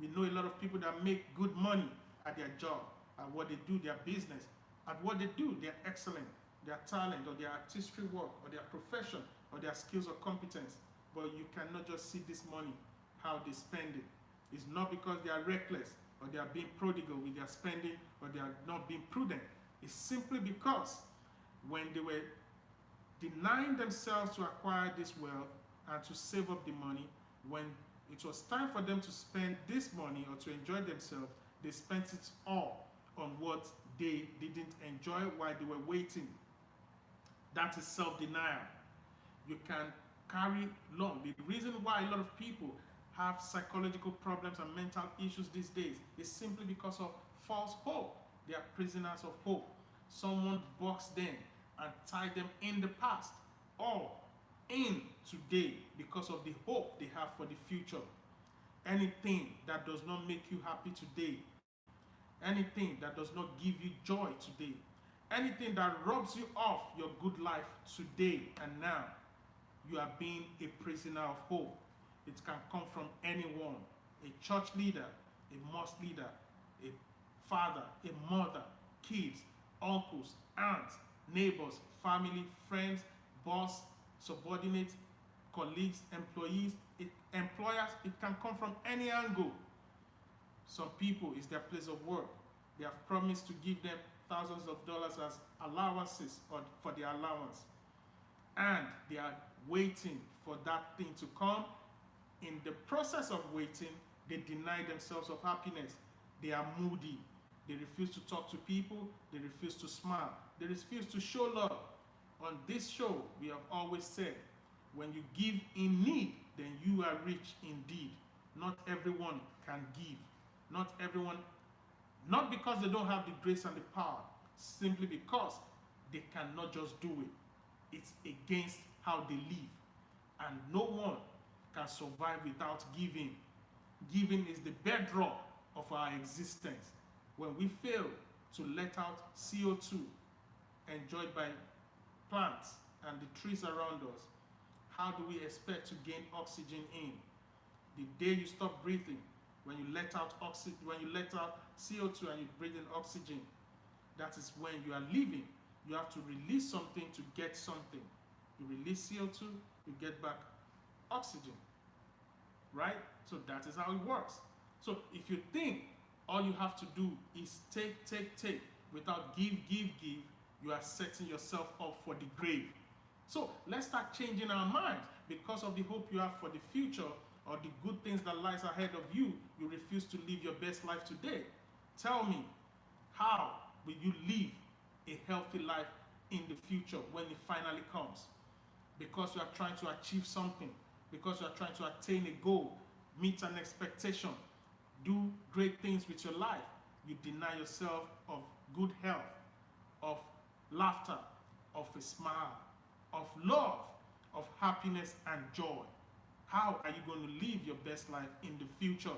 We know a lot of people that make good money at their job, at what they do, their business, at what they do, their excellent, their talent, or their artistry work, or their profession, or their skills or competence. But you cannot just see this money, how they spend it. It's not because they are reckless, or they are being prodigal with their spending, or they are not being prudent. It's simply because when they were denying themselves to acquire this wealth and to save up the money, when it was time for them to spend this money or to enjoy themselves, they spent it all on what they didn't enjoy while they were waiting. That is self-denial. You can carry long. The reason why a lot of people have psychological problems and mental issues these days is simply because of false hope. They are prisoners of hope. Someone boxed them and tied them in the past or in today because of the hope they have for the future. Anything that does not make you happy today, anything that does not give you joy today, anything that robs you of your good life today and now, you are being a prisoner of hope. It can come from anyone, a church leader, a mosque leader, a father, a mother, kids, uncles, aunts, neighbors, family, friends, boss, subordinates, colleagues, employees, employers. It can come from any angle. Some people, it's their place of work. They have promised to give them thousands of dollars as allowances or for their allowance. And they are waiting for that thing to come. In the process of waiting, they deny themselves of happiness. They are moody. They refuse to talk to people. They refuse to smile. They refuse to show love. On this show, we have always said, when you give in need, then you are rich indeed. Not everyone can give. Not everyone, not because they don't have the grace and the power, simply because they cannot just do it. It's against how they live. And no one can survive without giving. Giving is the bedrock of our existence. When we fail to let out CO2 enjoyed by plants and the trees around us, how do we expect to gain oxygen in? The day you stop breathing, when you let out oxygen, when you let out CO2 and you breathe in oxygen, that is when you are living. You have to release something to get something. You release CO2, you get back oxygen. Right? So that is how it works. So if you think all you have to do is take without give, you are setting yourself up for the grave. So let's start changing our minds. Because of the hope you have for the future or the good things that lies ahead of you, you refuse to live your best life today. Tell me, how will you live a healthy life in the future when it finally comes? Because you are trying to achieve something, because you are trying to attain a goal, meet an expectation, do great things with your life, you deny yourself of good health, of laughter, of a smile, of love, of happiness and joy. How are you going to live your best life in the future?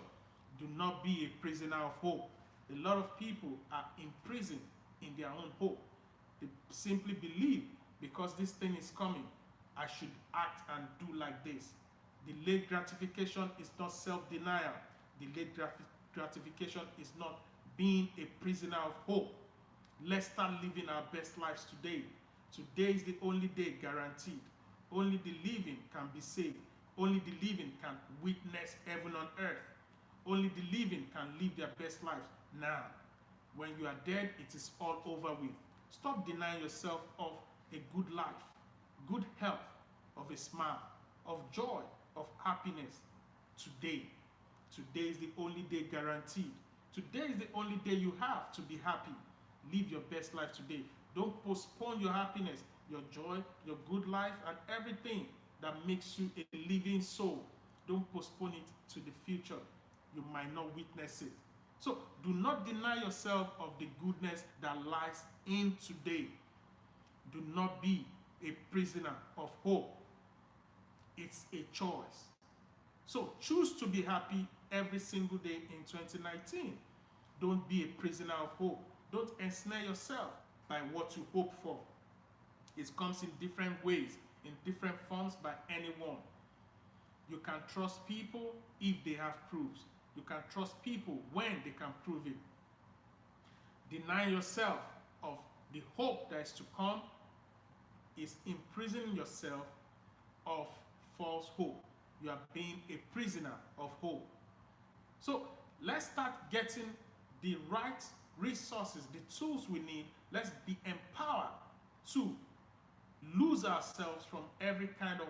Do not be a prisoner of hope. A lot of people are imprisoned in their own hope. They simply believe because this thing is coming, I should act and do like this. Delayed gratification is not self-denial. Delayed gratification is not being a prisoner of hope. Let's start living our best lives today. Today is the only day guaranteed. Only the living can be saved. Only the living can witness heaven on earth. Only the living can live their best lives now. When you are dead, it is all over with. Stop denying yourself of a good life, good health, of a smile, of joy, of happiness today. Today is the only day guaranteed. Today is the only day you have to be happy. Live your best life today. Don't postpone your happiness, your joy, your good life, and everything that makes you a living soul. Don't postpone it to the future. You might not witness it. So do not deny yourself of the goodness that lies in today. Do not be a prisoner of hope. It's a choice. So choose to be happy every single day in 2019. Don't be a prisoner of hope. Don't ensnare yourself by what you hope for. It comes in different ways, in different forms by anyone. You can trust people if they have proofs. You can trust people when they can prove it. Deny yourself of the hope that is to come is imprisoning yourself of false hope. You are being a prisoner of hope. So let's start getting the right resources, the tools we need. Let's be empowered to lose ourselves from every kind of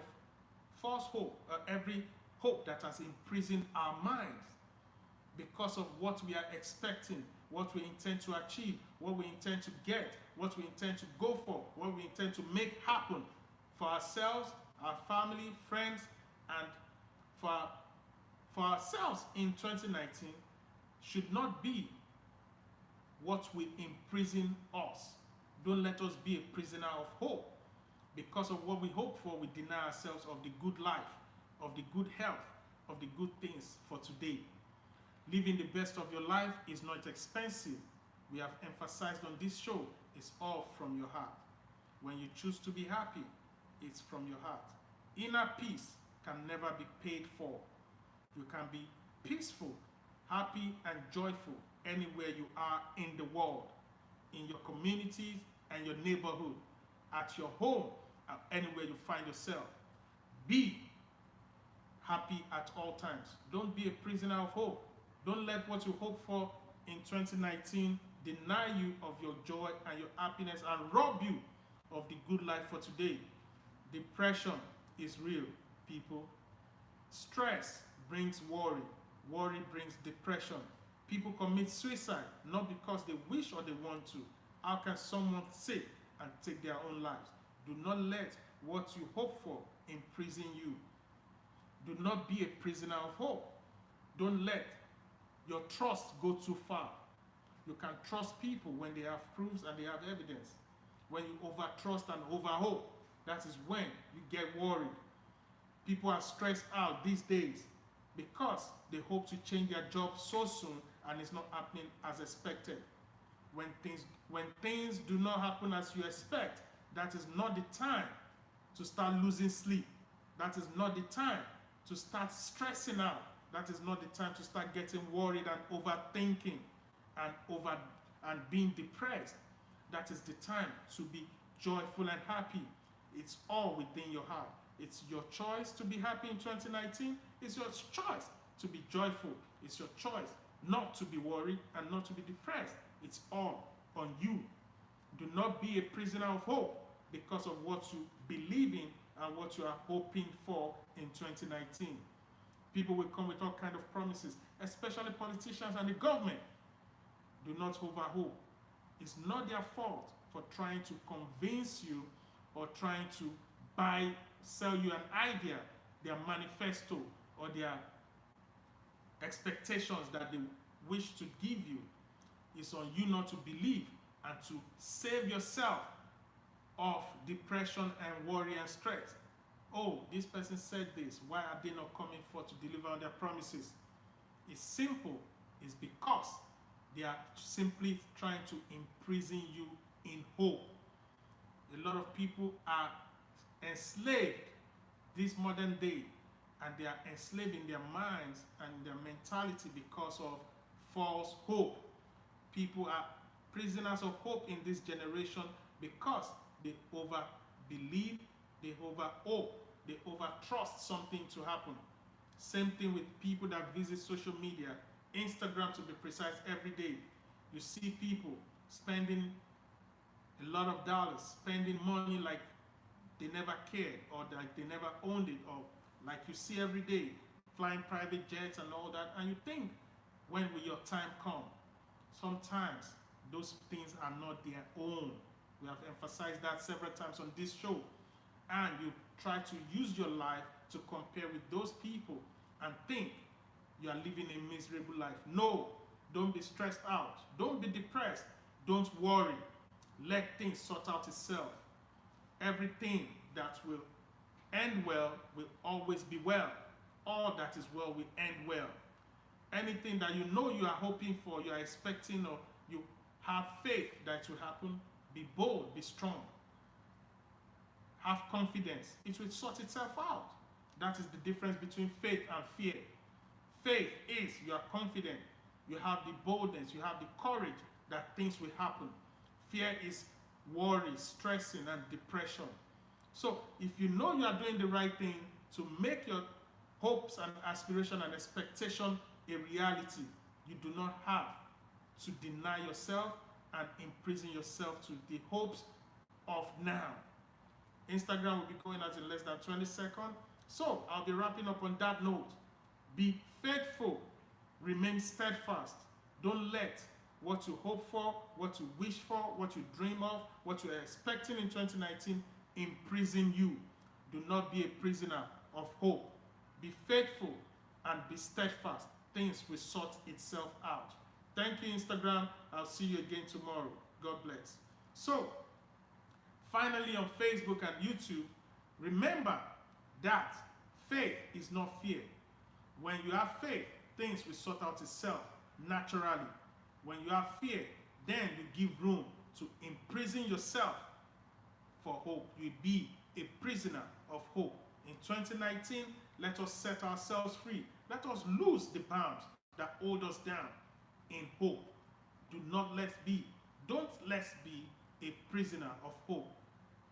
false hope, every hope that has imprisoned our minds because of what we are expecting, what we intend to achieve, what we intend to get, what we intend to go for, what we intend to make happen for ourselves, our family, friends, and for ourselves in 2019 should not be what will imprison us. Don't let us be a prisoner of hope. Because of what we hope for, we deny ourselves of the good life, of the good health, of the good things for today. Living the best of your life is not expensive. We have emphasized on this show, it's all from your heart. When you choose to be happy, it's from your heart. Inner peace can never be paid for. You can be peaceful, happy, and joyful anywhere you are in the world, in your communities and your neighborhood, at your home, anywhere you find yourself. Be happy at all times. Don't be a prisoner of hope. Don't let what you hope for in 2019 deny you of your joy and your happiness and rob you of the good life for today. Depression is real, people. Stress brings worry. Worry brings depression. People commit suicide not because they wish or they want to. How can someone sick and take their own lives? Do not let what you hope for imprison you. Do not be a prisoner of hope. Don't let your trust go too far. You can trust people when they have proofs and they have evidence. When you over-trust and over-hope, that is when you get worried. People are stressed out these days because they hope to change their job so soon and it's not happening as expected. When things do not happen as you expect, that is not the time to start losing sleep. That is not the time to start stressing out. That is not the time to start getting worried and overthinking and being depressed. That is the time to be joyful and happy. It's all within your heart. It's your choice to be happy in 2019. It's your choice to be joyful. It's your choice not to be worried and not to be depressed. It's all on you. Do not be a prisoner of hope because of what you believe in and what you are hoping for in 2019. People will come with all kinds of promises, especially politicians and the government. Do not overhope. It's not their fault for trying to convince you or trying to sell you an idea, their manifesto, or their expectations that they wish to give you. It's on you not to believe and to save yourself of depression and worry and stress. Oh, this person said this. Why are they not coming forth to deliver on their promises? It's simple. It's because they are simply trying to imprison you in hope. A lot of people are enslaved this modern day, and they are enslaving their minds and their mentality because of false hope. People are prisoners of hope in this generation because they over believe, they over hope, they over trust something to happen. Same thing with people that visit social media, Instagram to be precise, every day. You see people spending a lot of dollars, spending money like they never cared or like they never owned it, or like you see every day, flying private jets and all that, and you think, when will your time come? Sometimes those things are not their own. We have emphasized that several times on this show. And you try to use your life to compare with those people and think you are living a miserable life. No, don't be stressed out. Don't be depressed. Don't worry. Let things sort out itself. Everything that will end well will always be well. All that is well will end well. Anything that you know you are hoping for, you are expecting, or you have faith that will happen, be bold, be strong. Have confidence. It will sort itself out. That is the difference between faith and fear. Faith is you are confident, you have the boldness, you have the courage that things will happen. Fear is worry, stressing, and depression. So if you know you are doing the right thing to make your hopes and aspiration and expectation a reality, you do not have to deny yourself and imprison yourself to the hopes of now. Instagram will be going out in less than 20 seconds. So I'll be wrapping up on that note. Be faithful. Remain steadfast. Don't let what you hope for, what you wish for, what you dream of, what you are expecting in 2019 imprison you. Do not be a prisoner of hope. Be faithful and be steadfast. Things will sort itself out. Thank you, Instagram. I'll see you again tomorrow. God bless. So, Finally, on Facebook and YouTube, remember that faith is not fear. When you have faith, things will sort out itself naturally. When you have fear, then you give room to imprison yourself for hope. You be a prisoner of hope. In 2019, let us set ourselves free. Let us lose the bounds that hold us down in hope. Don't let's be a prisoner of hope.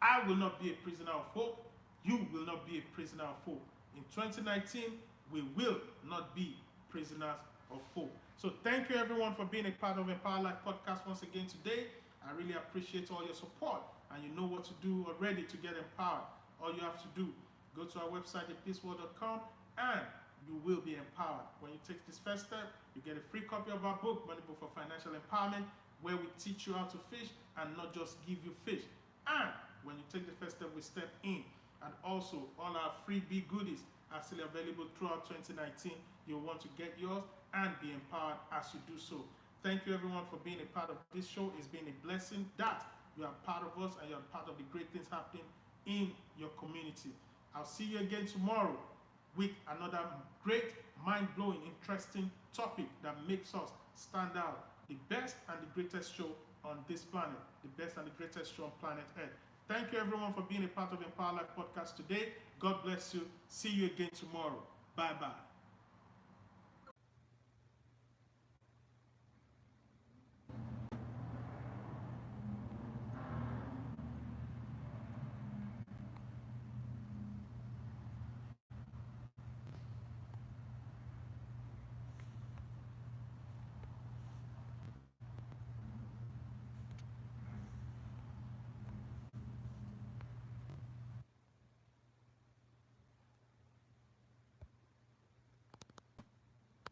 I will not be a prisoner of hope. You will not be a prisoner of hope. In 2019, we will not be prisoners of hope. So thank you everyone for being a part of Empower Life Podcast once again today. I really appreciate all your support, and you know what to do already to get empowered. All you have to do, go to our website, thepeaceworld.com, and you will be empowered. When you take this first step, you get a free copy of our book, Money Book for Financial Empowerment, where we teach you how to fish and not just give you fish. And when you take the first step, we step in. And also, all our freebie goodies are still available throughout 2019. You'll want to get yours and be empowered as you do so. Thank you everyone for being a part of this show. It's been a blessing that you are part of us and you're part of the great things happening in your community. I'll see you again tomorrow with another great, mind-blowing, interesting topic that makes us stand out. The best and the greatest show on this planet. The best and the greatest show on planet Earth. Thank you everyone for being a part of Empower Life Podcast today. God bless you. See you again tomorrow. Bye-bye.